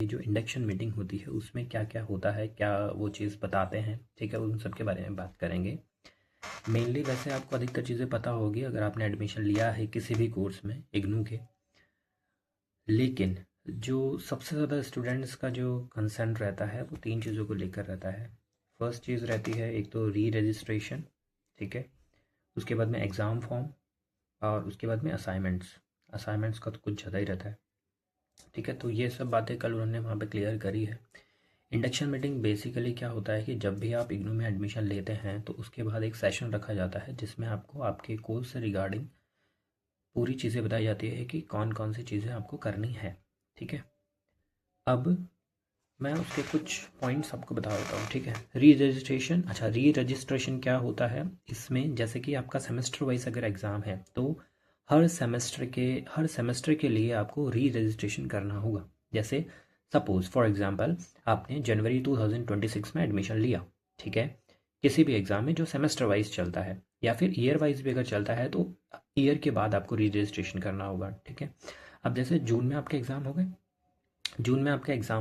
ये जो induction meeting होती है उसमें क्या क्या होता है, क्या वो चीज़ बताते हैं, ठीक है, उन सब के बारे में बात करेंगे। मेनली वैसे आपको अधिकतर चीज़ें पता होगी अगर आपने एडमिशन लिया है किसी भी कोर्स में इग्नू के, लेकिन जो सबसे ज़्यादा स्टूडेंट्स का जो कंसर्न रहता है वो तीन चीज़ों को लेकर रहता है। फर्स्ट चीज़ रहती है एक तो री रजिस्ट्रेशन, ठीक है, उसके बाद में एग्ज़ाम फॉर्म, और उसके बाद में असाइनमेंट्स। असाइनमेंट्स का तो कुछ ज़्यादा ही रहता है, ठीक है। तो ये सब बातें कल उन्होंने वहाँ पे क्लियर करी है। इंडक्शन मीटिंग बेसिकली क्या होता है कि जब भी आप इग्नू में एडमिशन लेते हैं तो उसके बाद एक सेशन रखा जाता है जिसमें आपको आपके कोर्स से रिगार्डिंग पूरी चीज़ें बताई जाती है कि कौन कौन सी चीज़ें आपको करनी है, ठीक है। अब मैं उसके कुछ पॉइंट्स आपको बता देता हूँ, ठीक है। री रजिस्ट्रेशन, अच्छा री रजिस्ट्रेशन क्या होता है इसमें, जैसे कि आपका सेमेस्टर वाइज अगर एग्ज़ाम है तो हर सेमेस्टर के लिए आपको री रजिस्ट्रेशन करना होगा। जैसे सपोज फॉर एग्जांपल आपने जनवरी 2026 में एडमिशन लिया, ठीक है, किसी भी एग्ज़ाम में जो सेमेस्टर वाइज चलता है या फिर ईयर वाइज भी अगर चलता है तो ईयर के बाद आपको री रजिस्ट्रेशन करना होगा, ठीक है। अब जैसे जून में आपके एग्ज़ाम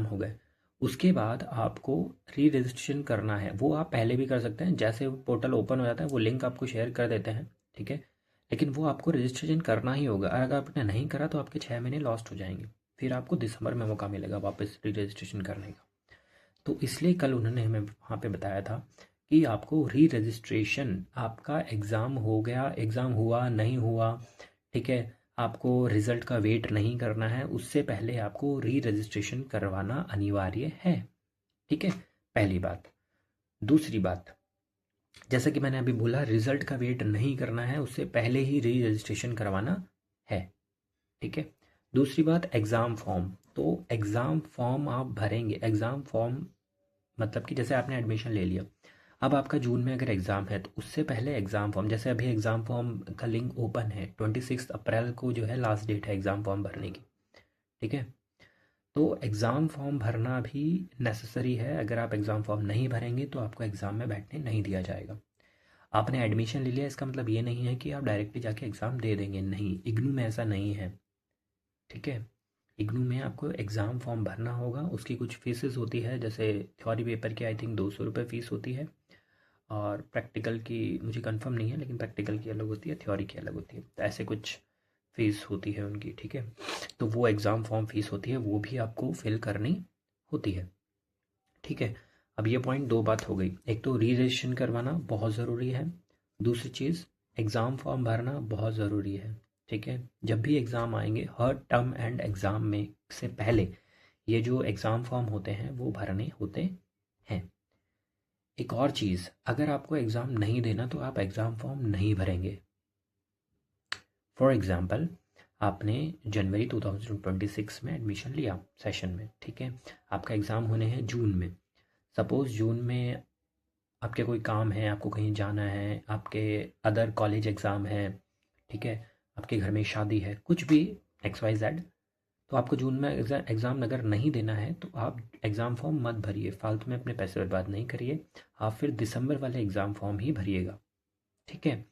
हो गए, उसके बाद आपको री रजिस्ट्रेशन करना है। वो आप पहले भी कर सकते हैं, जैसे पोर्टल ओपन हो जाता है वो लिंक आपको शेयर कर देते हैं, ठीक है। लेकिन वो आपको रजिस्ट्रेशन करना ही होगा, और अगर आपने नहीं करा तो आपके 6 महीने लॉस्ट हो जाएंगे। फिर आपको दिसंबर में मौका मिलेगा वापस री रजिस्ट्रेशन करने का। तो इसलिए कल उन्होंने हमें वहाँ पे बताया था कि आपको री रजिस्ट्रेशन, आपका एग्ज़ाम हो गया, एग्ज़ाम हुआ नहीं हुआ, ठीक है, आपको रिज़ल्ट का वेट नहीं करना है, उससे पहले आपको री रजिस्ट्रेशन करवाना अनिवार्य है, ठीक है, पहली बात। दूसरी बात, जैसा कि मैंने अभी बोला, रिज़ल्ट का वेट नहीं करना है, उससे पहले ही री रजिस्ट्रेशन करवाना है, ठीक है। दूसरी बात, एग्ज़ाम फॉर्म। तो एग्ज़ाम फॉर्म आप भरेंगे, एग्ज़ाम फॉर्म मतलब कि जैसे आपने एडमिशन ले लिया, अब आपका जून में अगर एग्ज़ाम है तो उससे पहले एग्ज़ाम फॉर्म, जैसे अभी एग्ज़ाम फॉर्म का लिंक ओपन है, 26 अप्रैल को जो है लास्ट डेट है एग्ज़ाम फॉर्म भरने की, ठीक है। तो एग्ज़ाम फॉर्म भरना भी नेसेसरी है। अगर आप एग्ज़ाम फॉर्म नहीं भरेंगे तो आपको एग्ज़ाम में बैठने नहीं दिया जाएगा। आपने एडमिशन ले लिया इसका मतलब ये नहीं है कि आप डायरेक्टली जाके एग्ज़ाम दे देंगे, नहीं, इग्नू में ऐसा नहीं है, ठीक है। इग्नू में आपको एग्ज़ाम फॉर्म भरना होगा, उसकी कुछ फीसेस होती है, जैसे थ्योरी पेपर की आई थिंक 200 रुपये फ़ीस होती है, और प्रैक्टिकल की मुझे कंफर्म नहीं है, लेकिन प्रैक्टिकल की अलग होती है, थ्योरी की अलग होती है, तो ऐसे कुछ फ़ीस होती है उनकी, ठीक है। तो वो एग्ज़ाम फॉर्म फ़ीस होती है, वो भी आपको फिल करनी होती है, ठीक है। अब ये पॉइंट दो बात हो गई, एक तो री रजिस्ट्रेशन करवाना बहुत ज़रूरी है, दूसरी चीज़ एग्ज़ाम फॉर्म भरना बहुत ज़रूरी है, ठीक है। जब भी एग्ज़ाम आएंगे हर टर्म एंड एग्ज़ाम में से पहले ये जो एग्ज़ाम फॉर्म होते हैं वो भरने होते हैं। एक और चीज़, अगर आपको एग्ज़ाम नहीं देना तो आप एग्ज़ाम फॉर्म नहीं भरेंगे। फॉर एग्ज़ाम्पल आपने जनवरी 2026 में एडमिशन लिया सेशन में, ठीक है, आपका एग्ज़ाम होने हैं जून में। सपोज़ जून में आपके कोई काम है, आपको कहीं जाना है, आपके अदर कॉलेज एग्ज़ाम है, ठीक है, आपके घर में शादी है, कुछ भी XYZ, तो आपको जून में एग्ज़ाम अगर नहीं देना है तो आप एग्ज़ाम फॉर्म मत भरिए, फालतू में अपने पैसे बर्बाद नहीं करिए, आप फिर दिसंबर वाले एग्ज़ाम फॉर्म ही भरिएगा, ठीक है।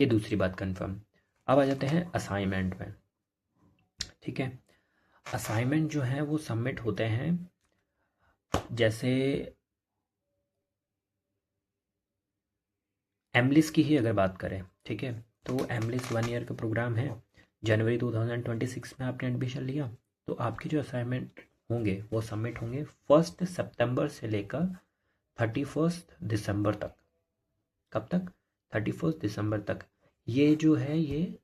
ये दूसरी बात कंफर्म। अब आ जाते हैं असाइनमेंट में, ठीक है। असाइनमेंट जो है वो सबमिट होते हैं, जैसे एमलिस की ही अगर बात करें, ठीक है, तो एमलिस 1 ईयर का प्रोग्राम है। जनवरी 2026 में आपने एडमिशन लिया तो आपके जो असाइनमेंट होंगे वो सबमिट होंगे 1 सितंबर से लेकर 31 दिसंबर तक। कब तक? 31 दिसंबर तक। ये जो है ये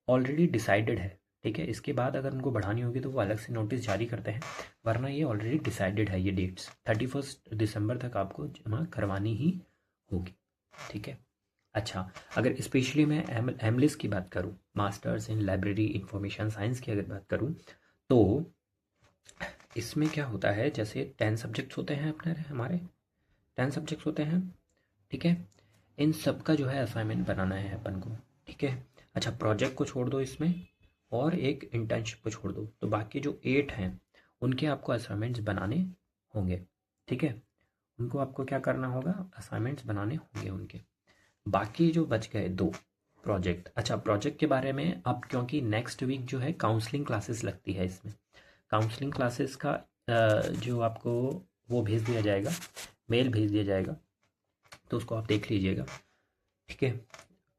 ऑलरेडी डिसाइडेड है, ठीक है। इसके बाद अगर उनको बढ़ानी होगी तो वो अलग से नोटिस जारी करते हैं, वरना ये ऑलरेडी डिसाइडेड है, ये डेट्स 31 दिसंबर तक आपको जमा करवानी ही होगी, ठीक है। अच्छा, अगर स्पेशली मैं एमलिस की बात करूँ, masters in library information science की अगर बात करूँ, तो इसमें क्या होता है, जैसे 10 सब्जेक्ट्स होते हैं अपने, हमारे 10 सब्जेक्ट्स होते हैं, ठीक है। इन सब का जो है असाइनमेंट बनाना है अपन को, ठीक है। अच्छा, प्रोजेक्ट को छोड़ दो इसमें, और एक इंटर्नशिप को छोड़ दो, तो बाकी जो 8 हैं उनके आपको असाइनमेंट्स बनाने होंगे, ठीक है। उनको आपको क्या करना होगा, असाइनमेंट्स बनाने होंगे उनके। बाकी जो बच गए 2 प्रोजेक्ट, अच्छा प्रोजेक्ट के बारे में अब, क्योंकि नेक्स्ट वीक जो है काउंसलिंग क्लासेस लगती है इसमें, काउंसलिंग क्लासेस का जो आपको वो भेज दिया जाएगा, मेल भेज दिया जाएगा, तो उसको आप देख लीजिएगा। ठीक है,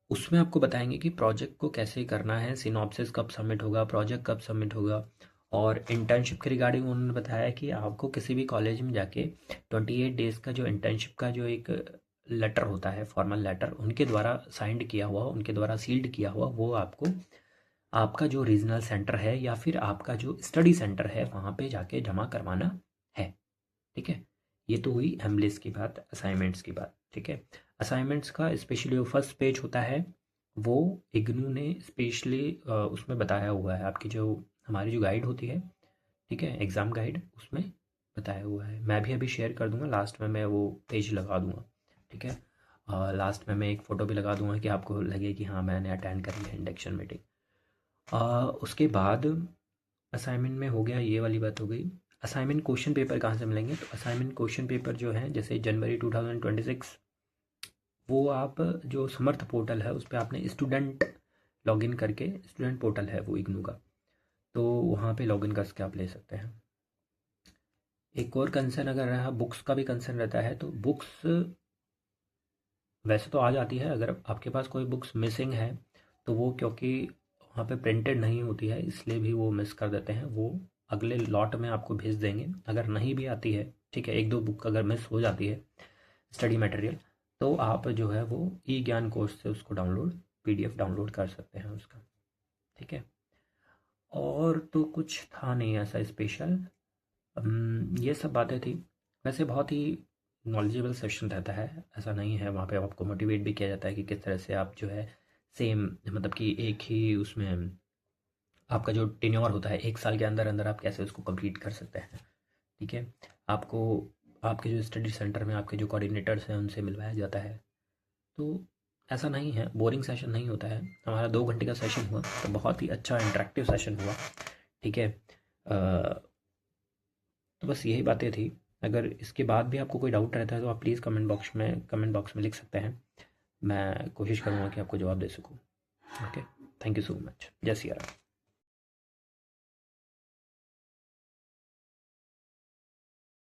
उसमें आपको बताएंगे कि प्रोजेक्ट को कैसे करना है, सिनॉप्सिस कब सबमिट होगा, प्रोजेक्ट कब सबमिट होगा। और इंटर्नशिप के रिगार्डिंग उन्होंने बताया कि आपको किसी भी कॉलेज में जाके 28 डेज़ का जो इंटर्नशिप का जो एक लेटर होता है, फॉर्मल लेटर, उनके द्वारा साइंड किया हुआ, उनके द्वारा सील्ड किया हुआ, वो आपको आपका जो रीजनल सेंटर है या फिर आपका जो स्टडी सेंटर है वहाँ पे जाके जमा करवाना है। ठीक है, ये तो हुई एमलेस की बात, असाइनमेंट्स की बात। ठीक है, असाइनमेंट्स का स्पेशली जो फर्स्ट पेज होता है वो इग्नू ने स्पेशली उसमें बताया हुआ है, आपकी जो हमारी जो गाइड होती है, ठीक है, एग्ज़ाम गाइड, उसमें बताया हुआ है। मैं भी अभी शेयर कर दूंगा, लास्ट में मैं वो पेज लगा दूंगा। ठीक है, लास्ट में मैं एक फ़ोटो भी लगा दूंगा कि आपको लगे कि हाँ मैंने अटेंड करी है इंडक्शन मीटिंग। उसके बाद असाइनमेंट में हो गया, ये वाली बात हो गई। असाइनमेंट क्वेश्चन पेपर कहाँ से मिलेंगे, तो असाइनमेंट क्वेश्चन पेपर जो है जैसे जनवरी 2026, वो आप जो समर्थ पोर्टल है उस पर आपने स्टूडेंट लॉगिन करके, स्टूडेंट पोर्टल है वो इग्नू का, तो वहाँ पे लॉगिन करके आप ले सकते हैं। एक और कंसर्न अगर रहा, बुक्स का भी कंसर्न रहता है, तो बुक्स वैसे तो आ जाती है, अगर आपके पास कोई बुक्स मिसिंग है तो वो क्योंकि वहाँ पे प्रिंटेड नहीं होती है इसलिए भी वो मिस कर देते हैं, वो अगले लॉट में आपको भेज देंगे। अगर नहीं भी आती है, ठीक है, एक दो बुक अगर मिस हो जाती है स्टडी मटेरियल, तो आप जो है वो ई ज्ञान कोर्स से उसको डाउनलोड, पीडीएफ डाउनलोड कर सकते हैं उसका। ठीक है, और तो कुछ था नहीं ऐसा स्पेशल। ये सब बातें थी। वैसे बहुत ही नॉलेजेबल सेशन रहता है, ऐसा नहीं है, वहाँ पे आपको मोटिवेट भी किया जाता है कि किस तरह से आप जो है सेम, मतलब कि एक ही उसमें आपका जो टेन्योर होता है 1 साल के अंदर अंदर आप कैसे उसको कंप्लीट कर सकते हैं। ठीक है, आपको आपके जो स्टडी सेंटर में आपके जो कोऑर्डिनेटर्स हैं उनसे मिलवाया जाता है। तो ऐसा नहीं है, बोरिंग सेशन नहीं होता है। हमारा 2 घंटे का सेशन हुआ तो बहुत ही अच्छा इंटरेक्टिव सेशन हुआ। ठीक है, तो बस यही बातें थी। अगर इसके बाद भी आपको कोई डाउट रहता है तो आप प्लीज़ कमेंट बॉक्स में लिख सकते हैं, मैं कोशिश करूँगा कि आपको जवाब दे सकूँ। Okay, thank you so much. जय सिया राम।